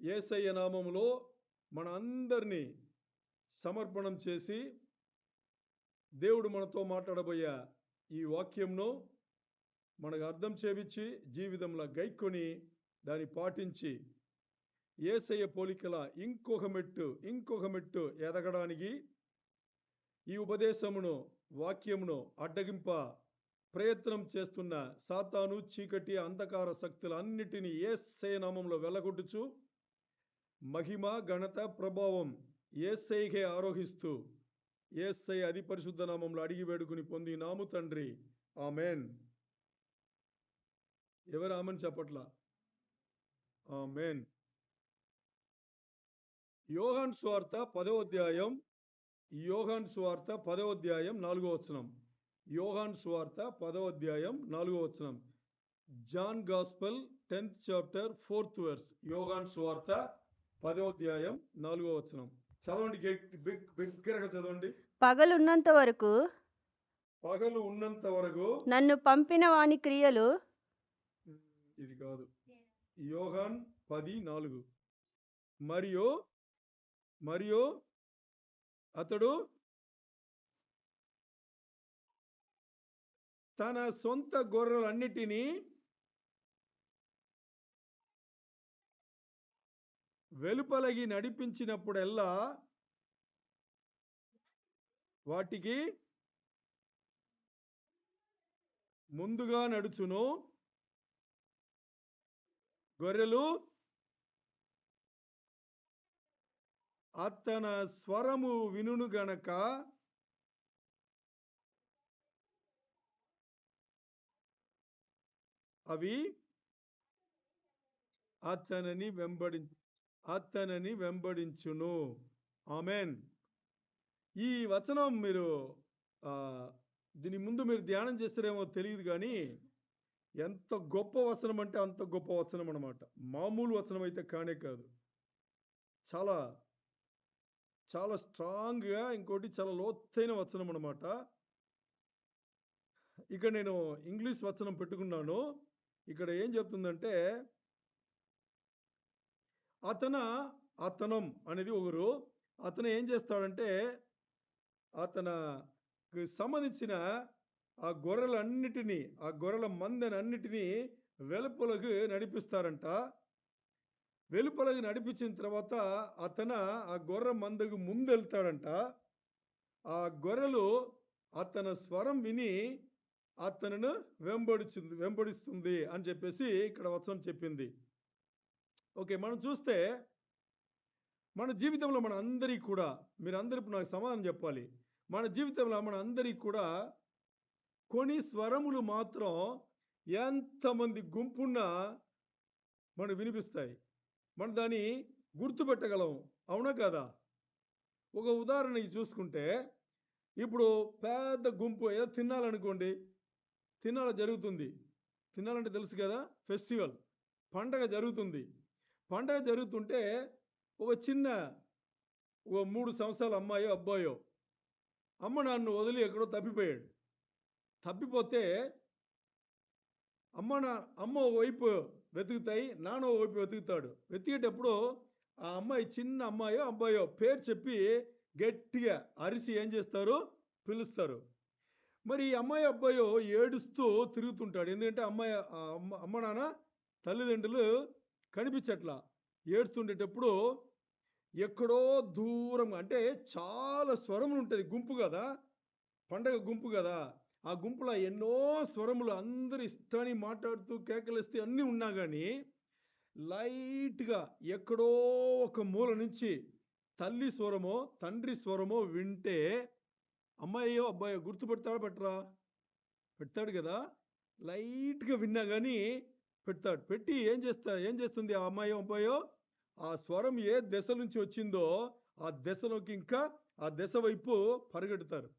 యేసయ్య నామములో మన అందరినీ సమర్పణం చేసి దేవుడు మనతో మాట్లాడబోయే ఈ వాక్యంను మనకు అర్థం చేయించి జీవితంలో గైక్కొని దాన్ని పాటించి యేసయ్య పోలికల ఇంకొక మెట్టు ఎదగడానికి ఈ ఉపదేశమును వాక్యమును అడ్డగింప ప్రయత్నం చేస్తున్న సాతాను చీకటి అంధకార శక్తులన్నిటినీ యేసయ్య నామంలో వెళ్ళగొట్టుచు మహిమ ఘనత ప్రభావం యేసయ్యకే ఆరోహిస్తూ యేసయ్య అతి పరిశుద్ధ నామంలో అడిగి వేడుకుని పొంది నాము తండ్రి ఆమెన్. ఎవరు ఆమెన్ చెప్పట్లా? ఆమెన్. యోహాను సువార్త 10వ అధ్యాయం 4వ వచనం. యోహాను సువార్త 10వ అధ్యాయం 4వ వచనం. John gospel 10th chapter 4th verse. యోహాను సువార్త 10వ అధ్యాయం 4వ వచనం. చదవండి, బిగ్గరగా చదవండి. పగలు ఉన్నంత వరకు నన్ను పంపిన వాని క్రియలు. ఇది కాదు, యోహాన్ 10:4. మరియు అతడు తన సొంత గొర్రెలన్నిటినీ వెలుపలగి నడిపించినప్పుడెల్లా వాటికి ముందుగా నడుచును. గొర్రెలు అతన స్వరము వినును గనక అవి అతనిని వెంబడించును. ఆమెన్. ఈ వచనం మీరు దీని ముందు మీరు ధ్యానం చేస్తారేమో తెలియదు, కానీ ఎంత గొప్ప వచనం అంటే అంత గొప్ప వచనం అన్నమాట. మామూలు వచనం అయితే కానే కాదు. చాలా చాలా స్ట్రాంగ్గా, ఇంకోటి చాలా లోతైన వచనం అన్నమాట. ఇక్కడ నేను ఇంగ్లీష్ వచనం పెట్టుకున్నాను. ఇక్కడ ఏం చెప్తుందంటే, అతనం అనేది ఒకరు. అతను ఏం చేస్తాడంటే అతనికి సంబంధించిన ఆ గొర్రెల మందనన్నిటినీ వెలుపలకు నడిపిస్తారంట. వెలుపలకు నడిపించిన తర్వాత ఆ గొర్రె మందకు ముందెళ్తాడంట. ఆ గొర్రెలు అతని స్వరం విని అతను వెంబడిస్తుంది అని చెప్పేసి ఇక్కడ వచనం చెప్పింది. ఓకే, మనం చూస్తే మన జీవితంలో మన అందరికీ కూడా, మీరందరూ నాకు సమాధానం చెప్పాలి. మన జీవితంలో మన అందరికీ కూడా కొన్ని స్వరములు మాత్రం ఎంతమంది గుంపున్నా మనకు వినిపిస్తాయి. మనం దాన్ని గుర్తుపెట్టగలం, అవునా కదా? ఒక ఉదాహరణ చూసుకుంటే, ఇప్పుడు పెద్ద గుంపు ఏదో తినాలనుకోండి, జరుగుతుంది. తినాలంటే తెలుసు కదా, ఫెస్టివల్, పండగ జరుగుతుంది. పండగ జరుగుతుంటే ఒక 3 సంవత్సరాల అమ్మాయో అబ్బాయో అమ్మ నాన్న వదిలి ఎక్కడో తప్పిపోతే అమ్మ ఒకవైపు వెతుకుతాయి, నాన్న ఒకవైపు వెతుకుతాడు. వెతికేటప్పుడు ఆ అమ్మాయి, చిన్న అమ్మాయో అబ్బాయో పేరు చెప్పి గట్టిగా అరిసి ఏం చేస్తారు, పిలుస్తారు. మరి ఈ అమ్మాయి అబ్బాయో ఏడుస్తూ తిరుగుతుంటాడు. ఎందుకంటే అమ్మ నాన్న తల్లిదండ్రులు కనిపించట్లా. ఏడుస్తుండేటప్పుడు ఎక్కడో దూరం, అంటే చాలా స్వరములు ఉంటుంది, గుంపు కదా, పండగ గుంపు కదా. ఆ గుంపులో ఎన్నో స్వరములు, అందరు ఇష్టాన్ని మాట్లాడుతూ కేకలేస్తే అన్నీ ఉన్నా కానీ లైట్గా ఎక్కడో ఒక మూల నుంచి తల్లి స్వరమో తండ్రి స్వరమో వింటే అమ్మాయో అబ్బాయో గుర్తుపెడతాడా? పెడతాడు కదా. లైట్గా విన్నా కానీ పెడతాడు. పెట్టి ఏం చేస్తుంది ఆ అమ్మాయో అబ్బాయో, ఆ స్వరం ఏ దశ నుంచి వచ్చిందో ఆ దశలోకి, ఇంకా ఆ దశ వైపు పరిగెడతారు.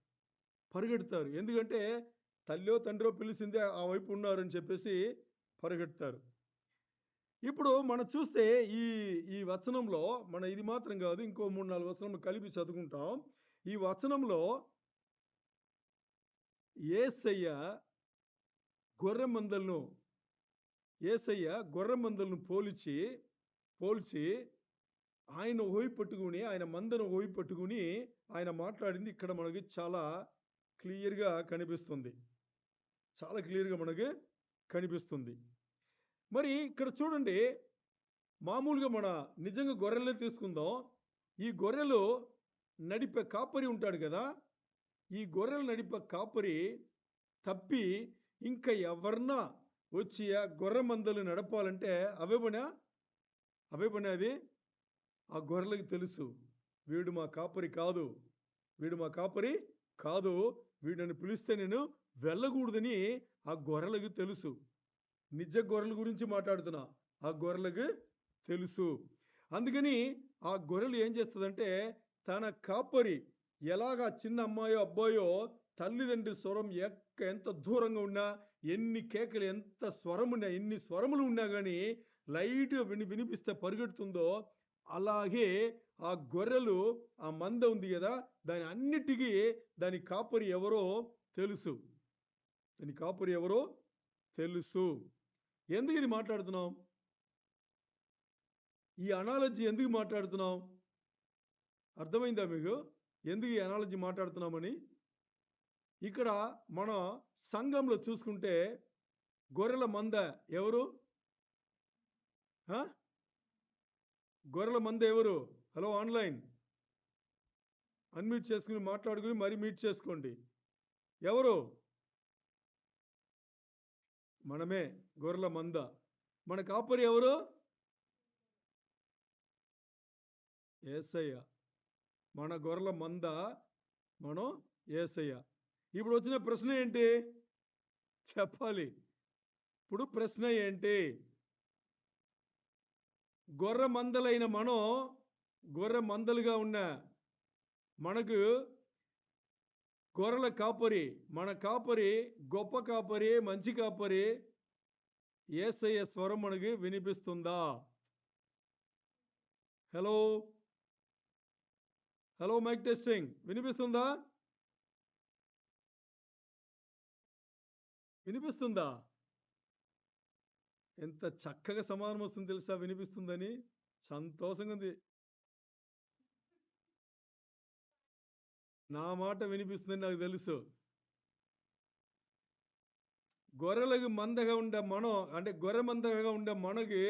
ఎందుకంటే తల్లో తండ్రో పిలిచిందే ఆ వైపు ఉన్నారని చెప్పేసి పరిగెడతారు. ఇప్పుడు మనం చూస్తే ఈ వచనంలో మన ఇది మాత్రం కాదు, ఇంకో 3-4 వచనం కలిపి చదువుకుంటాం. ఈ వచనంలో యేసయ్య గొర్రె మందలను పోల్చి పోల్చి ఆయన ఓయి పట్టుకుని ఆయన మందను ఓయి పట్టుకుని ఆయన మాట్లాడింది ఇక్కడ మనకి చాలా క్లియర్గా కనిపిస్తుంది. చాలా క్లియర్గా మనకి కనిపిస్తుంది. మరి ఇక్కడ చూడండి, మామూలుగా మన నిజంగా గొర్రెలే తీసుకుందాం. ఈ గొర్రెలు నడిపే కాపరి ఉంటాడు కదా, ఈ గొర్రెలు నడిపే కాపరి తప్పి ఇంకా ఎవరన్నా వచ్చి ఆ గొర్రె మందలు నడపాలంటే అవే పని అది. ఆ గొర్రెలకు తెలుసు, వీడు మా కాపరి కాదు, వీడిని పిలిస్తే నేను వెళ్ళకూడదని ఆ గొర్రెలకు తెలుసు. నిజ గొర్రెల గురించి మాట్లాడుతున్నా, ఆ గొర్రెలకు తెలుసు. అందుకని ఆ గొర్రెలు ఏం చేస్తుందంటే, తన కాపరి ఎలాగా చిన్న అమ్మాయో అబ్బాయో తల్లిదండ్రి స్వరం ఎంత దూరంగా ఉన్నా, ఎన్ని కేకలు ఎంత స్వరం ఉన్నా, ఎన్ని స్వరములు ఉన్నా కానీ లైట్గా వినిపిస్తే పరిగెడుతుందో, అలాగే ఆ గొర్రెలు ఆ మంద ఉంది కదా, దాని అన్నిటికీ దాని కాపరి ఎవరో తెలుసు. ఎందుకు ఇది మాట్లాడుతున్నాం? ఈ అనాలజీ ఎందుకు మాట్లాడుతున్నాం? అర్థమైందా మీకు? ఎందుకు ఈ అనాలజీ మాట్లాడుతున్నామని? ఇక్కడ మన సంఘంలో చూసుకుంటే గొర్రెల మంద ఎవరు? గొర్రెల మంద ఎవరు? హలో, ఆన్లైన్ అన్మ్యూట్ చేసుకుని మాట్లాడుకుని మరి మీట్ చేసుకోండి. ఎవరు? మనమే గొర్రెల మంద. మన కాపరి ఎవరు? యేసయ్య. మన గొర్రెల మంద మనం యేసయ్య. ఇప్పుడు వచ్చిన ప్రశ్న ఏంటి చెప్పాలి? ఇప్పుడు ప్రశ్న ఏంటి? గొర్రె మందలైన మనం, గొర్రె మందలుగా ఉన్న మనకు గొర్రెల కాపరి, మన కాపరి గొప్ప కాపరి, మంచి కాపరి, యేసయ్య స్వరం మనకి వినిపిస్తుందా? హలో, మైక్ టెస్టింగ్, వినిపిస్తుందా? ఎంత చక్కగా సమాధానం వస్తుంది తెలుసా వినిపిస్తుందని. సంతోషంగా ఉంది. నా మాట వినిపిస్తుందని నాకు తెలుసు. గొర్రెలకు మందగా ఉండే మనం, అంటే గొర్రె మందగా ఉండే మనకి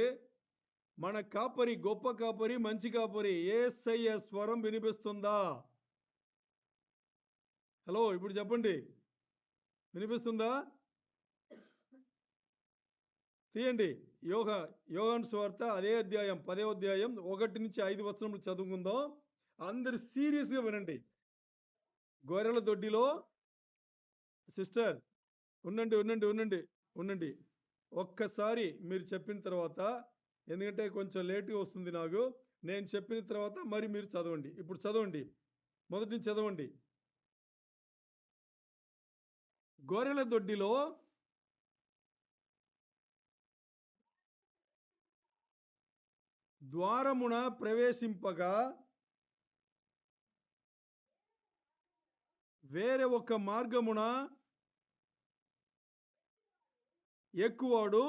మన కాపరి, గొప్ప కాపరి, మంచి కాపరి యేసయ్య స్వరం వినిపిస్తుందా? హలో, ఇప్పుడు చెప్పండి, వినిపిస్తుందా? తీయండి యోహాను సువార్త అదే అధ్యాయం 10వ అధ్యాయం 1 నుంచి 5 వచనములు చదువుకుందాం. అందరు సీరియస్గా వినండి. గొర్రెల దొడ్డిలో, సిస్టర్ ఉండండి. ఒక్కసారి మీరు చెప్పిన తర్వాత, ఎందుకంటే కొంచెం లేట్గా వస్తుంది నాకు, నేను చెప్పిన తర్వాత మరి మీరు చదవండి. ఇప్పుడు చదవండి, మొదటి నుంచి చదవండి. గొర్రెల దొడ్డిలో ద్వారమున ప్రవేశింపగా వేరే ఒక మార్గమున ఎక్కువాడు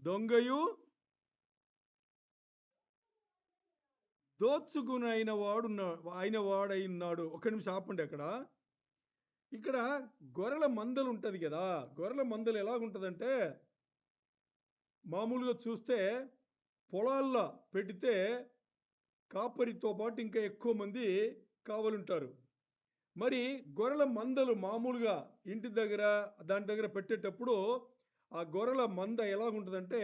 దొంగయు దోచుకుని అయిన వాడైనాడు. ఒక్క నిమిషం ఆపండి. ఇక్కడ గొర్రెల మందలు ఉంటుంది కదా, గొర్రెల మందలు ఎలాగుంటుందంటే, మామూలుగా చూస్తే పొలాల్లో పెడితే కాపరితో పాటు ఇంకా ఎక్కువ మంది కావలుంటారు. మరి గొర్రెల మందలు మామూలుగా ఇంటి దగ్గర దాని దగ్గర పెట్టేటప్పుడు ఆ గొర్రెల మంద ఎలాగుంటుందంటే,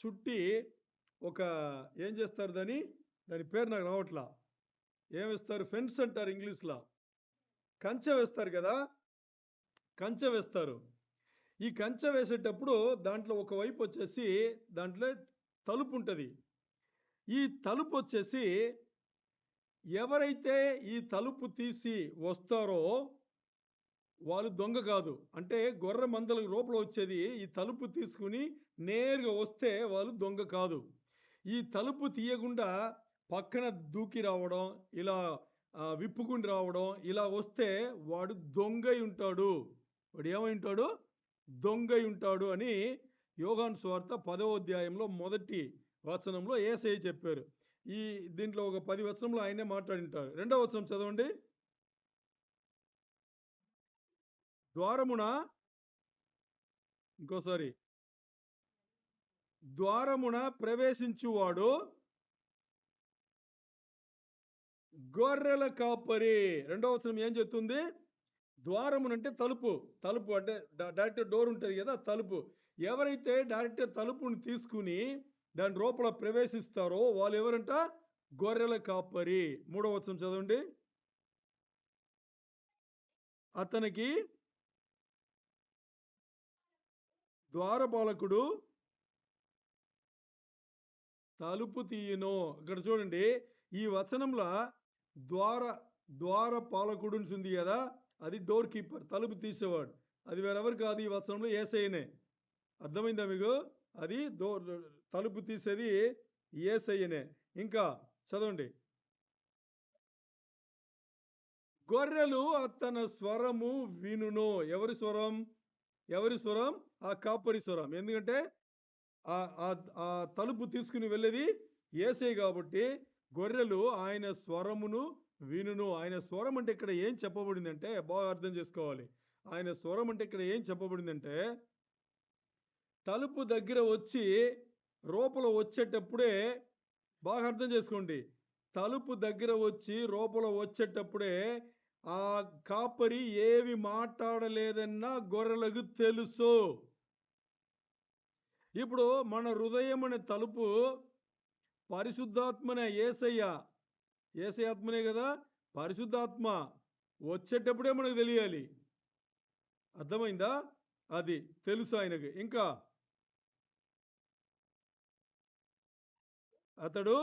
చుట్టి ఒక ఏం చేస్తారు, దాని పేరు నాకు రావట్లా, ఏమిస్తారు, ఫెన్స్ అంటారు ఇంగ్లీష్లో, కంచె వేస్తారు కదా, కంచె వేస్తారు. ఈ కంచె వేసేటప్పుడు దాంట్లో ఒకవైపు వచ్చేసి దాంట్లో తలుపు ఉంటుంది. ఈ తలుపు వచ్చేసి ఎవరైతే ఈ తలుపు తీసి వస్తారో వాళ్ళు దొంగ కాదు. అంటే గొర్రె మందలకు లోపల వచ్చేది ఈ తలుపు తీసుకుని నేరుగా వస్తే వాళ్ళు దొంగ కాదు. ఈ తలుపు తీయకుండా పక్కన దూకి రావడం, ఇలా విప్పుకుని రావడం, ఇలా వస్తే వాడు దొంగై ఉంటాడు. వాడు ఏమై ఉంటాడు? దొంగై ఉంటాడు అని యోహాను సువార్త 10వ అధ్యాయంలో మొదటి వచనంలో యేసయ్య చెప్పారు. ఈ దీంట్లో ఒక 10 వచనంలో ఆయనే మాట్లాడింటారు. 2వ వచనం చదవండి. ద్వారమున ఇంకోసారి ద్వారమున ప్రవేశించువాడు గొర్రెల కాపరి. 2వ వచనం ఏం చెప్తుంది? ద్వారమునంటే తలుపు. తలుపు అంటే డైరెక్ట్ డోర్ ఉంటుంది కదా, తలుపు. ఎవరైతే డైరెక్ట్ తలుపుని తీసుకుని దాని లోపల ప్రవేశిస్తారో వాళ్ళు ఎవరంట? గొర్రెల కాపరి. 3వ వచనం చదవండి. అతనికి ద్వారపాలకుడు తలుపు తీయును. ఇక్కడ చూడండి, ఈ వచనంలో ద్వార ద్వారపాలకుడు ఉంది కదా, అది డోర్ కీపర్, తలుపు తీసేవాడు. అది వేరెవరు కాదు, ఈ వచనంలో యేసయ్యనే. అర్థమైందా మీకు? అది తలుపు తీసేది యేసయ్యనే. ఇంకా చదవండి. గొర్రెలు అతన స్వరము వినును. ఎవరి స్వరం? ఎవరి స్వరం? ఆ కాపరి స్వరం. ఎందుకంటే ఆ తలుపు తీసుకుని వెళ్ళేది యేసయ్య కాబట్టి గొర్రెలు ఆయన స్వరమును వినును. ఆయన స్వరం అంటే ఇక్కడ ఏం చెప్పబడిందంటే బాగా అర్థం చేసుకోవాలి. ఆయన స్వరం అంటే ఇక్కడ ఏం చెప్పబడిందంటే తలుపు దగ్గర వచ్చి లోపల వచ్చేటప్పుడే, బాగా అర్థం చేసుకోండి, తలుపు దగ్గర వచ్చి లోపల వచ్చేటప్పుడే ఆ కాపరి ఏవి మాట్లాడలేదన్నా గొర్రెలకు తెలుసు. ఇప్పుడు మన హృదయం అనే తలుపు పరిశుద్ధాత్మనే, యేసయ్య ఆత్మనే కదా, పరిశుద్ధాత్మ వచ్చేటప్పుడే మనకు తెలియాలి. అర్థమైందా? అది తెలుసు ఆయనకి. ఇంకా అతడు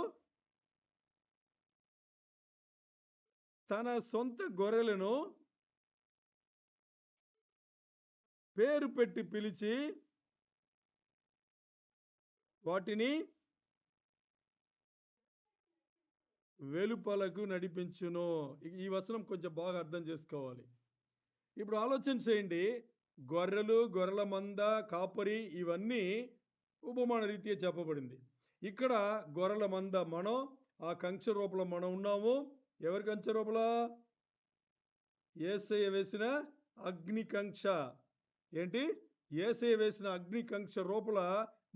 తన సొంత గొర్రెలను పేరు పెట్టి పిలిచి వాటిని వెలుపలకు నడిపించును. ఈ వచనం కొంచెం బాగా అర్థం చేసుకోవాలి. ఇప్పుడు ఆలోచన చేయండి, గొర్రెలు, గొర్రెల మంద, కాపరి ఇవన్నీ ఉపమాన రీతిగా చెప్పబడింది. ఇక్కడ గొర్రెల మంద మనం, ఆ కంచె రూపంలో మనం ఉన్నాము. ఎవరి కంచె రూపల? యేసయ్య వేసిన అగ్ని కంక్ష. ఏంటి? యేసయ్య వేసిన అగ్ని కంక్ష రూపల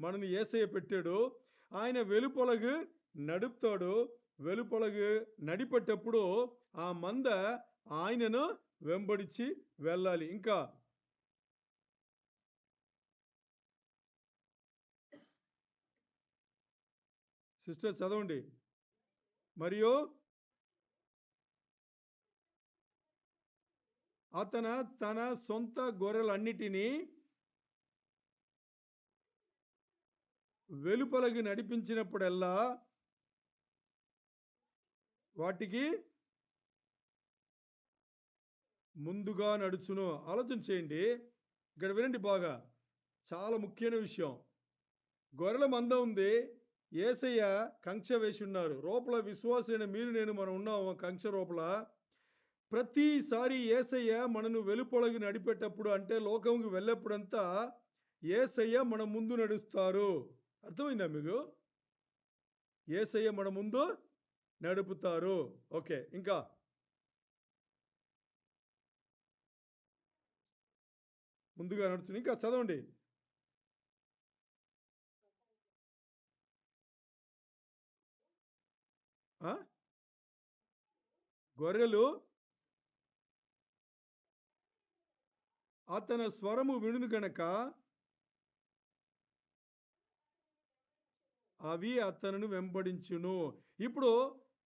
మనని యేసయ్య పెట్టాడు. ఆయన వెలుపలగు నడుపుతాడు. వెలుపలగు నడిపేటప్పుడు ఆ మంద ఆయనను వెంబడించి వెళ్ళాలి. ఇంకా సిస్టర్ చదవండి. మరియు తన సొంత గొర్రెలన్నిటినీ వెలుపలకి నడిపించినప్పుడల్లా వాటికి ముందుగా నడుచును. ఆలోచన చేయండి, ఇక్కడ వినండి బాగా, చాలా ముఖ్యమైన విషయం. గొర్రెల మంద ఉంది, యేసయ్య కంచె వేసి ఉన్నారు. లోపల విశ్వాసైన మీరు నేను మనం ఉన్నాము కంచె లోపల. ప్రతిసారి యేసయ్య మనను వెలుపలకి నడిపేటప్పుడు, అంటే లోకంకి వెళ్ళేప్పుడంతా యేసయ్య మన ముందు నడుస్తారు. అర్థమైందా మీకు? యేసయ్య మన ముందు నడుపుతారు. ఓకే, ఇంకా ముందుగా నడుచుని. ఇంకా చదవండి. గొర్రెలు అతని స్వరము వినును గనక అవి అతను వెంబడించును. ఇప్పుడు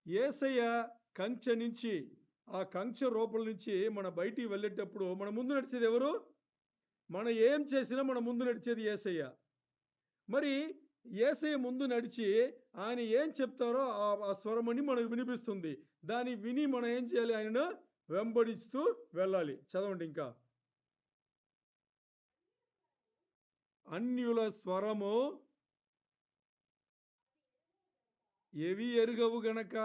యేసయ్య కంచె నుంచి, ఆ కంచె రూపం నుంచి మన బయటికి వెళ్ళేటప్పుడు మన ముందు నడిచేది ఎవరు? మనం ఏం చేసినా మన ముందు నడిచేది యేసయ్య. మరి యేసయ్య ముందు నడిచి ఆయన ఏం చెప్తారో ఆ స్వరమని మనకు వినిపిస్తుంది. దాన్ని విని మనం ఏం చేయాలి? ఆయనను వెంబడిస్తూ వెళ్ళాలి. చదవండి. ఇంకా అన్యుల స్వరము ఎవి ఎరుగవు గనక,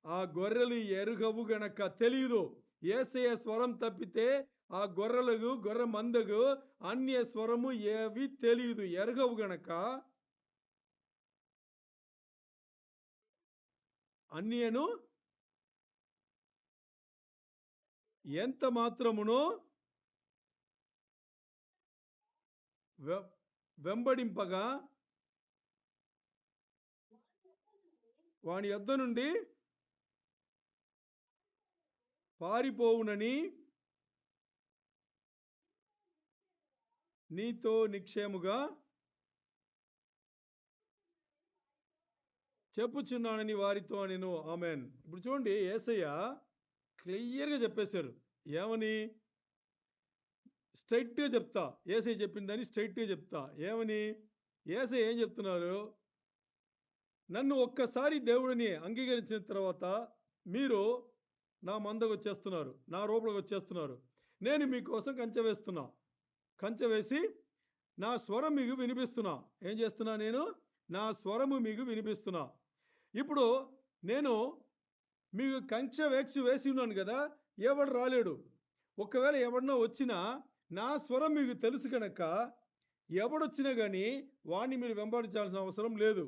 ఆ గొర్రెలు ఎరుగవు గనక తెలియదు. యేసయ్య స్వరం తప్పితే ఆ గొర్రెలకు గొర్రె మందకు అన్య స్వరము ఏవి తెలియదు, ఎరగవు గనక అన్యను ఎంత మాత్రమును వె- వెంబడింపగా వాని యొద్ద నుండి పారిపోవునని నీతో నిక్షేముగా చెప్పుచున్నానని వారితో నేను. ఆమెన్. ఇప్పుడు చూడండి, యేసయ్య క్లియర్గా చెప్పేశారు. ఏమని? స్ట్రైట్గా చెప్తా, యేసయ్య చెప్పిందని స్ట్రైట్గా చెప్తా. ఏమని? యేసయ్య ఏం చెప్తున్నారు? నన్ను ఒక్కసారి దేవుడిని అంగీకరించిన తర్వాత మీరు నా మందకు వచ్చేస్తున్నారు, నా రూపంలోకి వచ్చేస్తున్నారు. నేను మీకోసం కంచె వేస్తున్నా, కంచె వేసి నా స్వరం మీకు వినిపిస్తున్నా. ఏం చేస్తున్నా నేను? నా స్వరము మీకు వినిపిస్తున్నా. ఇప్పుడు నేను మీకు కంచె వేసి ఉన్నాను కదా, ఎవడు రాలేడు. ఒకవేళ ఎవడన్నా వచ్చినా నా స్వరం మీకు తెలుసు కనుక ఎవడొచ్చినా కానీ వాడిని మీరు వెంబడించాల్సిన అవసరం లేదు.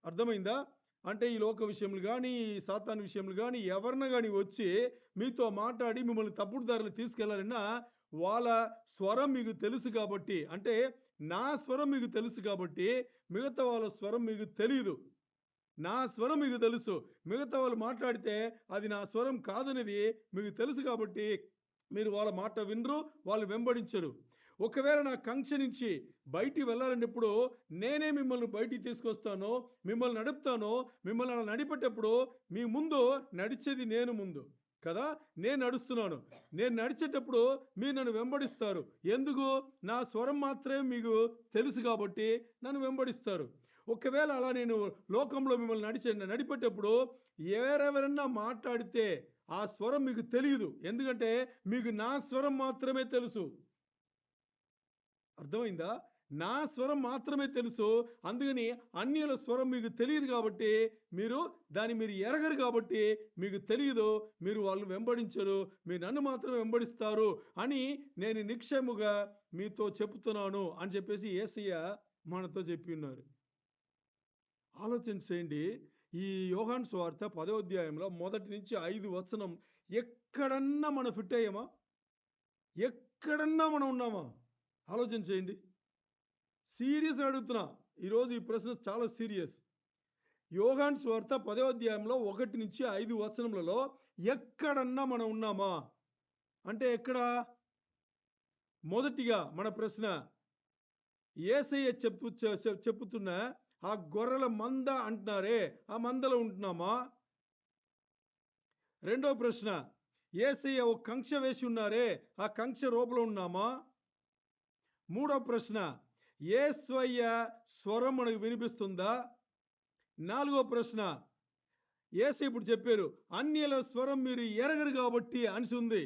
అర్థమైందా? అంటే ఈ లోక విషయములు కానీ, ఈ సాతాను విషయములు కానీ, ఎవరిన కానీ వచ్చి మీతో మాట్లాడి మిమ్మల్ని తప్పుడు దారిలో తీసుకెళ్లాలన్నా వాళ్ళ స్వరం మీకు తెలుసు కాబట్టి, అంటే నా స్వరం మీకు తెలుసు కాబట్టి మిగతా వాళ్ళ స్వరం మీకు తెలియదు. నా స్వరం మీకు తెలుసు. మిగతా వాళ్ళు మాట్లాడితే అది నా స్వరం కాదనేది మీకు తెలుసు కాబట్టి మీరు వాళ్ళ మాట వినరు, వాళ్ళు వెంబడించరు. ఒకవేళ నా కంక్ష నుంచి బయటికి వెళ్ళాలన్నప్పుడు నేనే మిమ్మల్ని బయటికి తీసుకొస్తాను, మిమ్మల్ని నడుపుతాను. మిమ్మల్ని అలా నడిపేటప్పుడు మీ ముందు నడిచేది నేను ముందు కదా, నేను నడుస్తున్నాను. నేను నడిచేటప్పుడు మీరు నన్ను వెంబడిస్తారు. ఎందుకు? నా స్వరం మాత్రమే మీకు తెలుసు కాబట్టి నన్ను వెంబడిస్తారు. ఒకవేళ అలా నేను లోకంలో మిమ్మల్ని నడిపేటప్పుడు ఎవరెవరన్నా మాట్లాడితే ఆ స్వరం మీకు తెలియదు. ఎందుకంటే మీకు నా స్వరం మాత్రమే తెలుసు. అర్థమైందా? నా స్వరం మాత్రమే తెలుసు. అందుకని అన్యుల స్వరం మీకు తెలియదు కాబట్టి మీరు ఎరగరు కాబట్టి మీకు తెలియదు. మీరు వాళ్ళని వెంబడించరు, మీరు నన్ను మాత్రం వెంబడిస్తారు అని నేను నిక్షేముగా మీతో చెప్తున్నాను అని చెప్పేసి యేసయ్య మనతో చెప్పి ఉన్నారు. ఆలోచన చేయండి. ఈ యోహాను సువార్త 10వ అధ్యాయంలో 1 నుంచి 5 వచనం ఎక్కడన్నా మనం ఫిట్ అయ్యామా? ఎక్కడన్నా మనం ఉన్నామా? ఆలోచన చేయండి. సీరియస్గా అడుగుతున్నా. ఈరోజు ఈ ప్రశ్న చాలా సీరియస్. యోహాను సువార్త 10వ అధ్యాయంలో 1 నుంచి 5 వచనములలో ఎక్కడన్నా మనం ఉన్నామా? అంటే ఎక్కడ? మొదటిగా మన ప్రశ్న, యేసయ్య చెప్పుతున్న ఆ గొర్రెల మంద అంటున్నారే, ఆ మందలో ఉంటున్నామా? రెండో ప్రశ్న, యేసయ్య ఒక కంక్ష వేసి ఉన్నారే, ఆ కంక్ష రూపంలో ఉన్నామా? మూడో ప్రశ్న, యేసయ్య స్వరం మనకు వినిపిస్తుందా? నాలుగో ప్రశ్న, యేసయ్య ఇప్పుడు చెప్పారు అన్యుల స్వరం మీరు ఎరగరు కాబట్టి అనిసి ఉంది.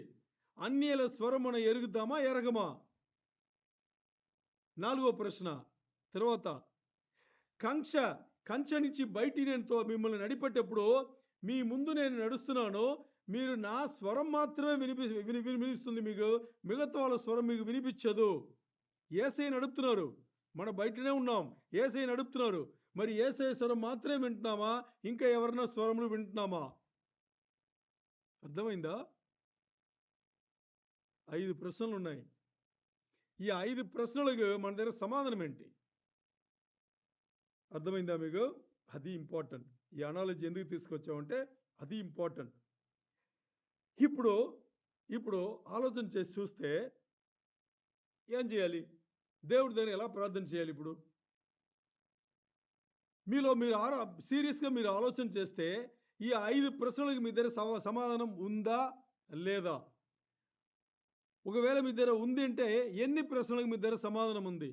అన్యుల స్వరం మనం ఎరుగుతామా, ఎరగమా? నాలుగో ప్రశ్న. తర్వాత కంచె నుంచి బయటికి నేను మిమ్మల్ని నడిపేటప్పుడు మీ ముందు నేను నడుస్తున్నాను, మీరు నా స్వరం మాత్రమే వినిపిస్తుంది మీకు, మిగతా వాళ్ళ స్వరం మీకు వినిపించదు. యేసయ్య నడుపుతున్నారు, మనం బయటనే ఉన్నాం, యేసయ్య నడుపుతున్నారు. మరి యేసయ్య స్వరం మాత్రమే వింటున్నామా, ఇంకా ఎవరన్నా స్వరములు వింటున్నామా? అర్థమైందా? 5 ప్రశ్నలు ఉన్నాయి. ఈ 5 ప్రశ్నలకు మన దగ్గర సమాధానం ఏంటి? అర్థమైందా మీకు? అది ఇంపార్టెంట్. ఈ అనాలజీ ఎందుకు తీసుకొచ్చామంటే అది ఇంపార్టెంట్. ఇప్పుడు ఆలోచన చేసి చూస్తే ఏం చేయాలి? దేవుడి దగ్గర ఎలా ప్రార్థన చేయాలి? ఇప్పుడు మీలో మీరు సీరియస్గా మీరు ఆలోచన చేస్తే ఈ 5 ప్రశ్నలకు మీ దగ్గర సమాధానం ఉందా లేదా? ఒకవేళ మీ దగ్గర ఉంది అంటే ఎన్ని ప్రశ్నలకు మీ దగ్గర సమాధానం ఉంది,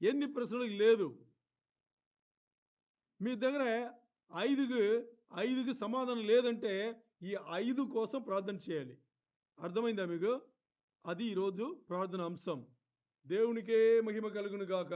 ఎన్ని ప్రశ్నలకు లేదు? మీ దగ్గర 5కి సమాధానం లేదంటే ఈ 5 కోసం ప్రార్థన చేయాలి. అర్థమైందా మీకు? అది ఈరోజు ప్రార్థన అంశం. దేవునికే మహిమ కలుగును గాక.